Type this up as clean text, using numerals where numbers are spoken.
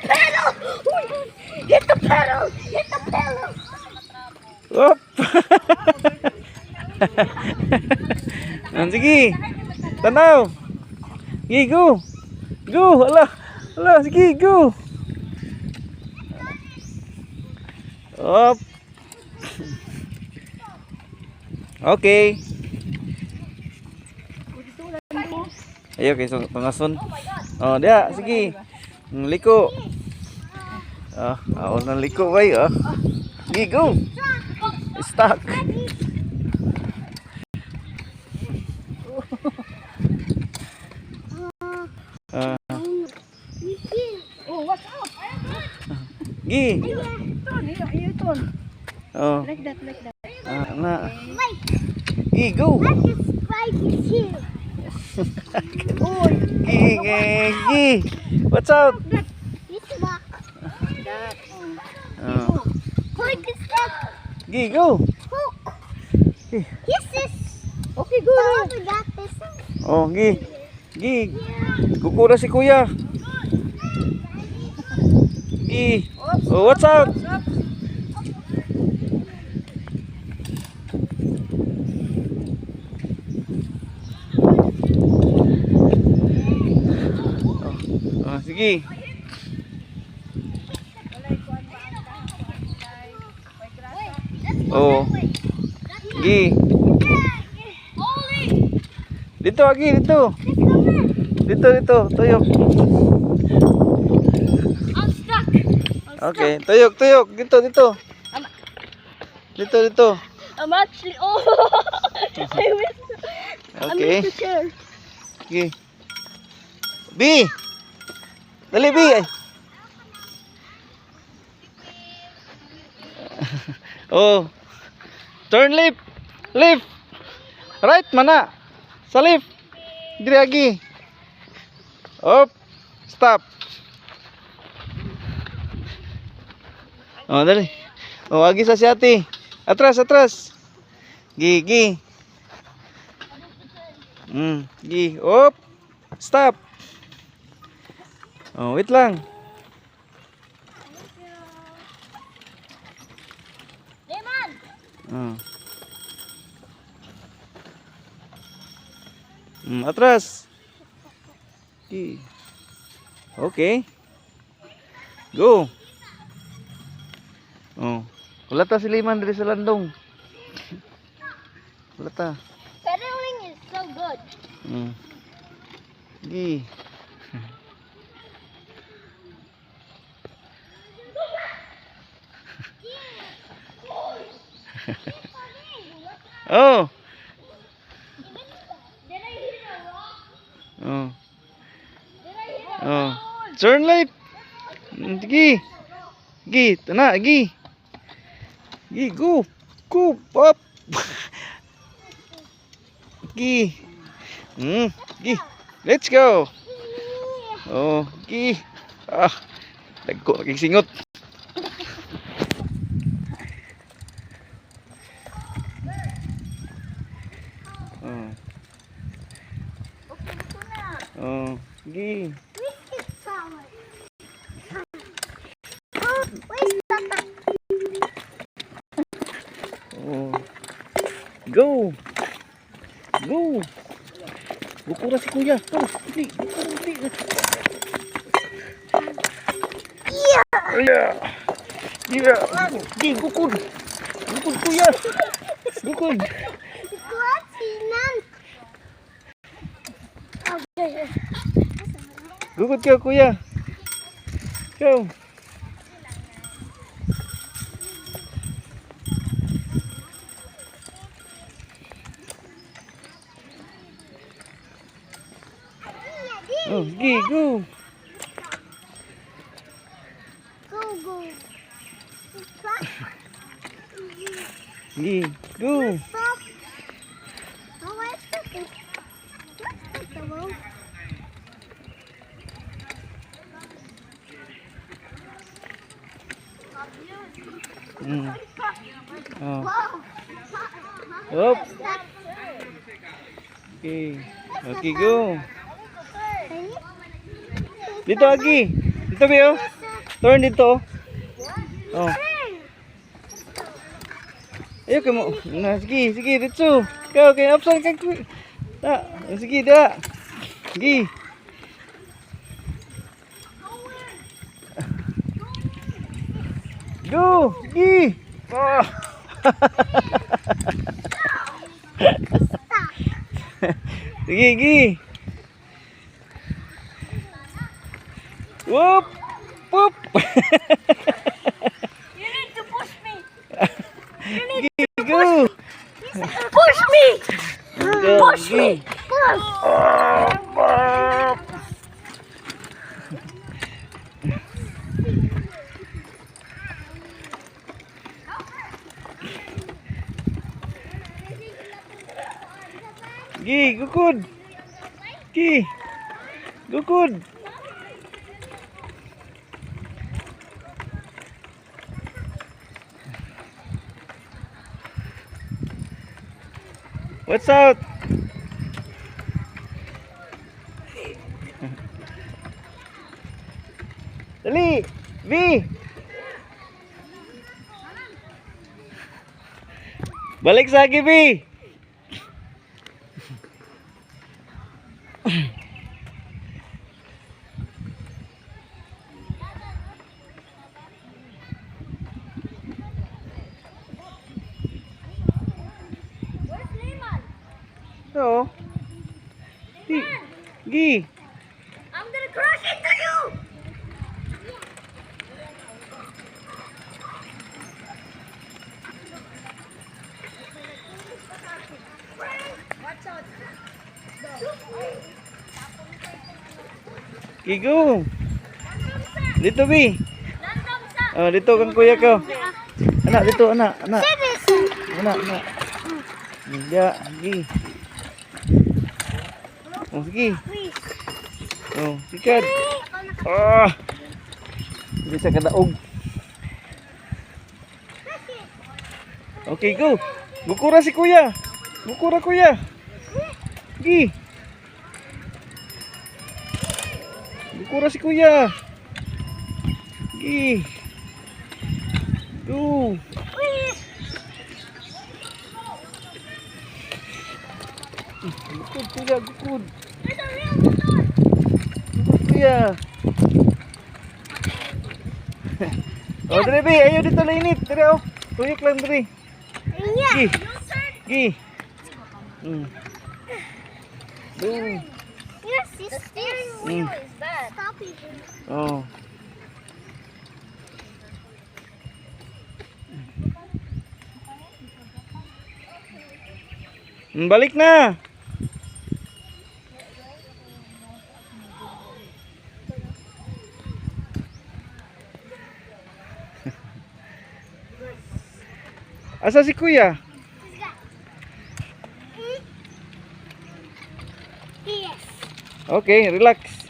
pedal! Hit the pedal! Hit the pedal! Op! Sige. Tanaw. Sige, go. Go. Ala. Ala, sige, go. Op. Okay. Ayo kay pangason. Oh, dia, sige. Liko. Ako nang liko bay, Sige, go. Stuck. Oh, what's up? Gi. Oh. Like that, like that. Na. Gi, go. Gi. What's up? It's back. That. Hook is that. Gi, go. Hook. Yes, this. Okay, go. We got this. Oh, Gi. Gi. Kukura si kuya. Gi. Oh, what's up? Oh, sige. Oh. Gi. Dito, Gi, dito. Dito, tuyok. I'm stuck. Okay, tuyok. Dito. Dito. I'm actually. Oh. I missed. Okay. I missed the chair. Gi. B. Dali, B. Oh. Turn left. Left. Right mana. Sa left. Diri lagi. Up. Stop. Oh, dali. Oh, agi sa siyati. Atras. Gi. Gi. Up. Stop. Oh, wait lang. Lemon. Oh. Atras. Okay. Go. Oh. Wala ta si Liman diri sa landong. Wala ta. Pedaling is so good. Gi. Oh. Did I hit a rock? Oh. Did I hit a Oh. Turn left. Gi, tana, Gi. Gi, go. Go, up. Gi. Gi. Let's go. Oh, Gi. Dagko lagi singot. Oh. Okay, ito na. Oh, Gi. Biscuit salad. Oh, where's the Oh. Go. Go. Bukura si kuya. Go. Dili. Yeah. Gi, bukod. Bukod kuya. Bukod. Kuat sinan. Okay. Bukod ka kuya. Go. Oh, Gi, go. Go. Gi, go. Stop. Oh, where's the road? Oh. Wow. Up. Okay. Okay, go. Dito lagi. Dito, Bio. Turn dito. Oh. Ayo kamu. Nah, sige, dito. Ikaw, kay absan kang sige, da. Sige. Go, sige. Oh. Sige. Whoop, whoop. You need to push me. Go. Push me. Go, Push me. sige. Gi, gukod. Gi. Gukod. What's out? Dali, V. Balik sa akin, V. Where's Lehman? So, Gi. I'm gonna crash into you. Watch out. Gi, go. Dito, V. Landam sa. Oh, dito kang kuya ko. Anak, dito, anak. Anak. Ya, Gi. Oh, sige. Please. Oh, sikat. Ah. Hindi sa kadaog. Okay, go. Gukura si kuya. Gukura kuya. Gi. Gukura si kuya. Gi. Go. Please. Gukod kuya, gukod. There's a real motor. Gukod kuya. Oh, dali bi, ayo dito lainit. Dali oh. Tuyok lang dali. Yeah. Gi. You said. Gi. Go. Yes, the steering wheel is bad. Stop it. Oh. Balik na. Asa si kuya? Yes. Okay, relax.